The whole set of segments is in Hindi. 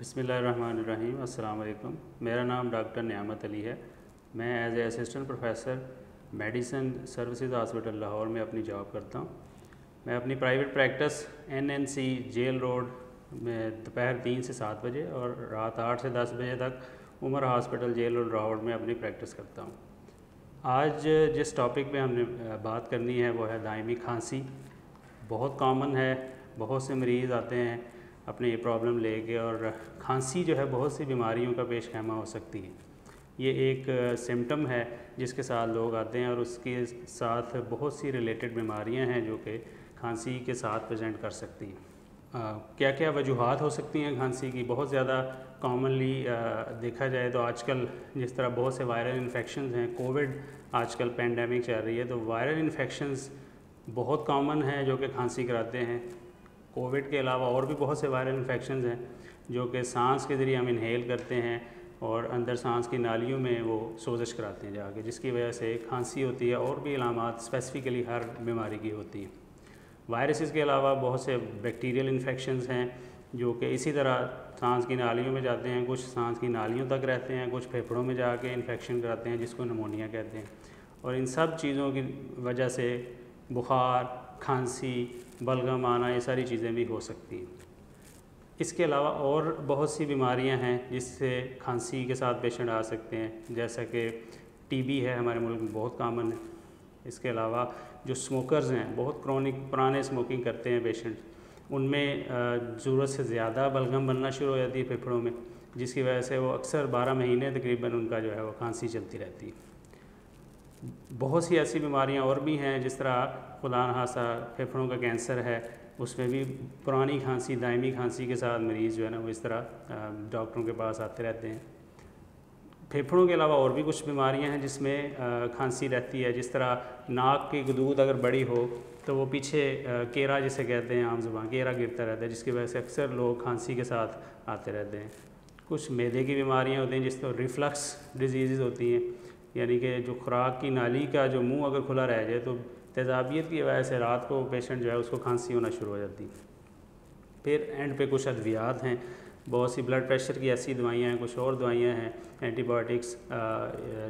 बिस्मिल्लाहिर्रहमानिर्रहीम। अस्सलाम वालेकुम। मेरा नाम डॉक्टर नियामत अली है। मैं as a assistant professor medicine services hospital Lahore में अपनी जॉब करता हूँ। मैं अपनी private practice NNC jail road में दोपहर 3 से 7 बजे और रात 8 से 10 बजे तक Umar hospital jail road Lahore में अपनी प्रैक्टिस करता हूँ। आज जिस टॉपिक पे हमने बात करनी है वो है दायमी खांसी। बहुत कॉमन है, बहुत से मरीज़ आते हैं अपनी ये प्रॉब्लम लेके, और खांसी जो है बहुत सी बीमारियों का पेश खैमा हो सकती है। ये एक सिम्टम है जिसके साथ लोग आते हैं और उसके साथ बहुत सी रिलेटेड बीमारियां हैं जो कि खांसी के साथ प्रेजेंट कर सकती हैं। क्या क्या वजूहात हो सकती हैं खांसी की? बहुत ज़्यादा कॉमनली देखा जाए तो आजकल जिस तरह बहुत से वायरल इन्फेक्शंस हैं, कोविड आजकल पेंडेमिक चल रही है, तो वायरल इन्फेक्शंस बहुत कॉमन हैं जो कि खांसी कराते हैं। कोविड के अलावा और भी बहुत से वायरल इन्फेक्शंस हैं जो कि सांस के ज़रिए हम इनहेल करते हैं और अंदर सांस की नालियों में वो सोजिश कराते हैं जाके, जिसकी वजह से खांसी होती है। और भी अलामात स्पेसिफ़िकली हर बीमारी की होती है। वायरसेस के अलावा बहुत से बैक्टीरियल इन्फेक्शंस हैं जो कि इसी तरह सांस की नालियों में जाते हैं, कुछ सांस की नालियों तक रहते हैं, कुछ फेफड़ों में जाके इन्फेक्शन कराते हैं जिसको निमोनिया कहते हैं। और इन सब चीज़ों की वजह से बुखार, खांसी, बलगम आना, ये सारी चीज़ें भी हो सकती हैं। इसके अलावा और बहुत सी बीमारियां हैं जिससे खांसी के साथ पेशेंट आ सकते हैं, जैसा कि TB है, हमारे मुल्क में बहुत कॉमन है। इसके अलावा जो स्मोकर्स हैं, बहुत क्रॉनिक पुराने स्मोकिंग करते हैं पेशेंट, उनमें ज़रूरत से ज़्यादा बलगम बनना शुरू हो जाती है फेफड़ों में, जिसकी वजह से वो अक्सर 12 महीने तकरीबन उनका जो है वो खांसी चलती रहती है। बहुत सी ऐसी बीमारियां और भी हैं, जिस तरह खुदा न खास्ता फेफड़ों का कैंसर है, उसमें भी पुरानी खांसी, दायमी खांसी के साथ मरीज़ जो है ना वो इस तरह डॉक्टरों के पास आते रहते हैं। फेफड़ों के अलावा और भी कुछ बीमारियां हैं जिसमें खांसी रहती है, जिस तरह नाक की गदूद अगर बड़ी हो तो वो पीछे केरा जिसे कहते हैं, आम ज़ुबान केरा गिरता रहता है, जिसकी वजह से अक्सर लोग खांसी के साथ आते रहते हैं। कुछ मैदे की बीमारियाँ होती हैं जिस तरह रिफ्लक्स डिजीज़ होती हैं, यानी कि जो खुराक की नाली का जो मुंह अगर खुला रह जाए तो तेज़ाबियत की वजह से रात को पेशेंट जो है उसको खांसी होना शुरू हो जाती है। फिर एंड पे कुछ अद्वियात हैं, बहुत सी ब्लड प्रेशर की ऐसी दवाइयाँ हैं, कुछ और दवाइयाँ हैं एंटीबायोटिक्स,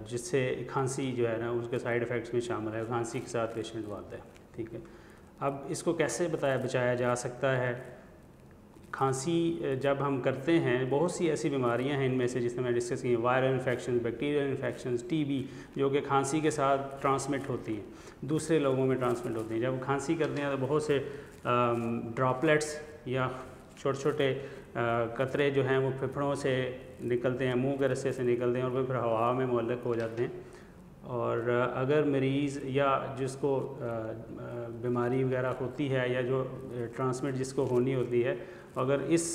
जिससे खांसी जो है ना उसके साइड इफ़ेक्ट्स में शामिल है। खांसी के साथ पेशेंट आता है, ठीक है। अब इसको कैसे बचाया जा सकता है? खांसी जब हम करते हैं, बहुत सी ऐसी बीमारियां हैं इनमें से जिसमें मैं डिस्कस की, viral infection, bacterial infection, TB, जो कि खांसी के साथ ट्रांसमिट होती हैं, दूसरे लोगों में ट्रांसमिट होती हैं। जब खांसी करते हैं तो बहुत से ड्रॉपलेट्स या छोटे छोटे कतरे जो हैं वो फेफड़ों से निकलते हैं, मुंह के रस्ते से निकलते हैं और वो फिर हवा में मुअल्लक हो जाते हैं। और अगर मरीज़ या जिसको बीमारी वगैरह होती है या जो ट्रांसमिट जिसको होनी होती है, अगर इस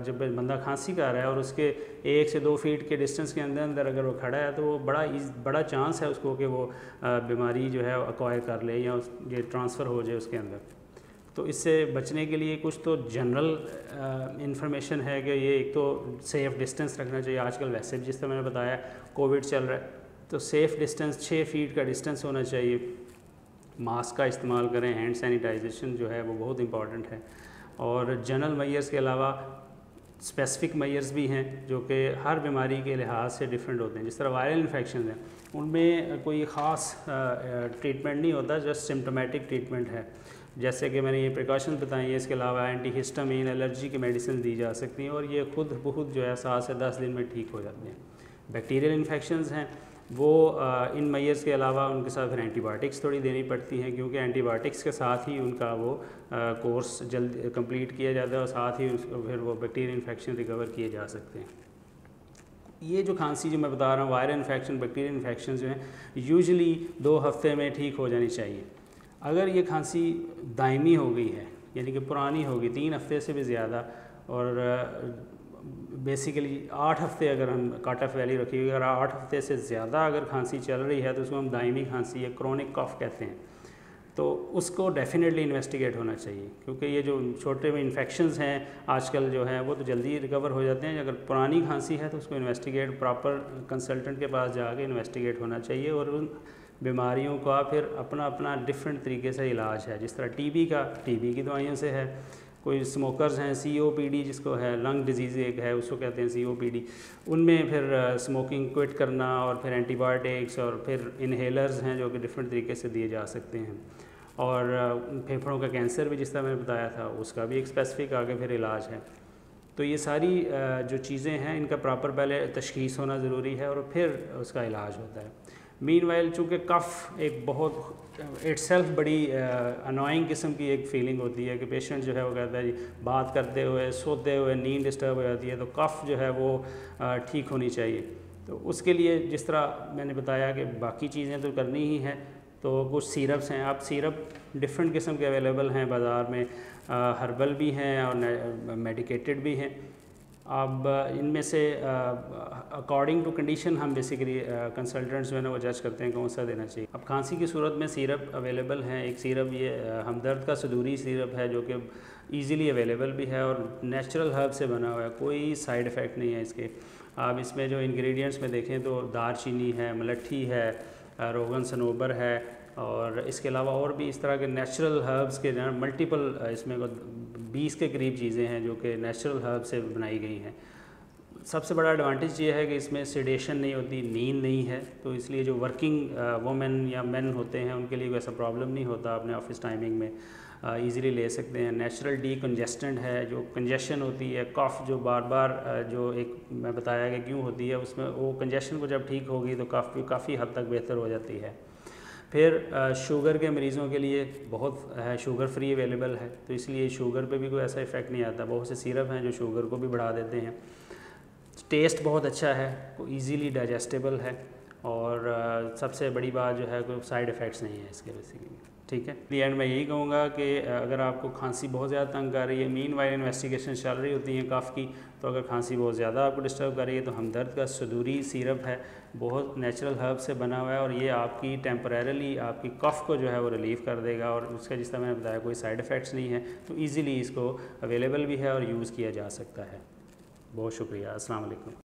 जब बंदा खांसी कर रहा है और उसके 1 से 2 फीट के डिस्टेंस के अंदर अंदर अगर वो खड़ा है तो वो बड़ा चांस है उसको कि वो बीमारी जो है एक्वायर कर ले या ये ट्रांसफ़र हो जाए उसके अंदर। तो इससे बचने के लिए कुछ तो जनरल इंफॉर्मेशन है कि ये एक तो सेफ़ डिस्टेंस रखना चाहिए। आजकल वैसे भी जिस तरह मैंने बताया कोविड चल रहा है तो सेफ़ डिस्टेंस 6 फीट का डिस्टेंस होना चाहिए। मास्क का इस्तेमाल करें, हैंड सैनिटाइजेशन जो है वो बहुत इंपॉर्टेंट है। और जनरल मेजर्स के अलावा स्पेसिफिक मेजर्स भी हैं जो कि हर बीमारी के लिहाज से डिफरेंट होते हैं। जिस तरह वायरल इन्फेक्शन हैं उनमें कोई ख़ास ट्रीटमेंट नहीं होता, जस्ट सिम्टोमेटिक ट्रीटमेंट है। जैसे कि मैंने ये प्रिकॉशन बताई हैं, इसके अलावा एंटीहिस्टामिन, एलर्जी की मेडिसिन दी जा सकती हैं और ये खुद जो है 7 से 10 दिन में ठीक हो जाते हैं। बैक्टीरियल इन्फेक्शंस हैं वो इन मेजर्स के अलावा उनके साथ फिर एंटीबायोटिक्स थोड़ी देनी पड़ती हैं, क्योंकि एंटीबायोटिक्स के साथ ही उनका वो कोर्स जल्द कंप्लीट किया जाता है और साथ ही उसको फिर वो बैक्टीरियल इन्फेक्शन रिकवर किए जा सकते हैं। ये जो खांसी जो मैं बता रहा हूँ, वायरल इन्फेक्शन, बैक्टीरियल इन्फेक्शन जो हैं यूजुअली 2 हफ्ते में ठीक हो जानी चाहिए। अगर ये खांसी दायमी हो गई है, यानी कि पुरानी हो गई 3 हफ्ते से भी ज़्यादा, और बेसिकली 8 हफ्ते अगर हम कट ऑफ वैल्यू रखिए, अगर 8 हफ्ते से ज़्यादा अगर खांसी चल रही है तो उसको हम दायमी खांसी या क्रोनिक कफ कहते हैं, तो उसको डेफिनेटली इन्वेस्टिगेट होना चाहिए। क्योंकि ये जो छोटे में इन्फेक्शंस हैं आजकल जो हैं वो तो जल्दी रिकवर हो जाते हैं। अगर पुरानी खांसी है तो उसको इन्वेस्टिगेट प्रॉपर कंसल्टेंट के पास जाके इन्वेस्टिगेट होना चाहिए। और उन बीमारियों का फिर अपना अपना डिफरेंट तरीके से इलाज है। जिस तरह TB की दवाइयों से है, कोई स्मोकर्स हैं, COPD जिसको है, लंग डिजीज़ एक है, उसको कहते हैं COPD, उनमें फिर स्मोकिंग क्विट करना और फिर एंटीबायोटिक्स और फिर इन्हेलर्स हैं जो कि डिफरेंट तरीके से दिए जा सकते हैं। और फेफड़ों का कैंसर भी जिस तरह मैंने बताया था उसका भी एक स्पेसिफिक आगे फिर इलाज है। तो ये सारी जो चीज़ें हैं इनका प्रॉपर पहले तशख़ीस होना ज़रूरी है और फिर उसका इलाज होता है। मीनवाइल चूँकि कफ़ एक बहुत इट्सेल्फ बड़ी अनोइंग किस्म की एक फ़ीलिंग होती है कि पेशेंट जो है वो कहता है जी बात करते हुए, सोते हुए नींद डिस्टर्ब हो जाती है, तो कफ़ जो है वो ठीक होनी चाहिए। तो उसके लिए जिस तरह मैंने बताया कि बाकी चीज़ें तो करनी ही हैं, तो कुछ सिरप्स हैं, आप सिरप डिफरेंट किस्म के अवेलेबल हैं बाज़ार में, हर्बल भी हैं और मेडिकेटेड भी हैं। अब इनमें से अकॉर्डिंग टू कंडीशन हम बेसिकली कंसल्टेंट्स जो है ना वो जज करते हैं कौन सा देना चाहिए। अब खांसी की सूरत में सिरप अवेलेबल हैं। एक सिरप ये हमदर्द का सदूरी सिरप है जो कि ईज़िली अवेलेबल भी है और नेचुरल हर्ब से बना हुआ है, कोई साइड इफ़ेक्ट नहीं है इसके। आप इसमें जो इंग्रेडिएंट्स में देखें तो दारचीनी है, मलट्ठी है, रोगन सनोबर है और इसके अलावा और भी इस तरह के नेचुरल हर्ब्स के मल्टीपल इसमें 20 के करीब चीज़ें हैं जो कि नेचुरल हर्ब से बनाई गई हैं। सबसे बड़ा एडवांटेज ये है कि इसमें सेडेशन नहीं होती, नींद नहीं है, तो इसलिए जो वर्किंग वुमेन या मेन होते हैं उनके लिए वैसा प्रॉब्लम नहीं होता, अपने ऑफिस टाइमिंग में ईज़िली ले सकते हैं। नेचुरल डीकंजेस्टेंट है, जो कंजेशन होती है, कफ़ जो बार बार जो एक मैं बताया कि क्यों होती है, उसमें वो कंजेशन को जब ठीक होगी तो काफ़ी हद तक बेहतर हो जाती है। फिर शुगर के मरीज़ों के लिए बहुत है, शुगर फ्री अवेलेबल है, तो इसलिए शुगर पे भी कोई ऐसा इफ़ेक्ट नहीं आता। बहुत से सिरप हैं जो शुगर को भी बढ़ा देते हैं। टेस्ट बहुत अच्छा है, इजीली डाइजेस्टेबल है और सबसे बड़ी बात जो है कोई साइड इफ़ेक्ट्स नहीं है इसके बेसिकली। ठीक है, दी एंड मैं यही कहूँगा कि अगर आपको खांसी बहुत ज़्यादा तंग कर रही है, मीनवाइल इन्वेस्टिगेशन चल रही होती है कफ़ की, तो अगर खांसी बहुत ज़्यादा आपको डिस्टर्ब कर रही है तो हमदर्द का सदूरी सिरप है, बहुत नेचुरल हर्ब से बना हुआ है और ये आपकी टेम्परेरली आपकी कफ़ को जो है वो रिलीव कर देगा और उसका जिस तरह मैंने बताया कोई साइड इफ़ेक्ट्स नहीं है, तो ईज़िली इसको अवेलेबल भी है और यूज़ किया जा सकता है। बहुत शुक्रिया, अस्सलाम वालेकुम।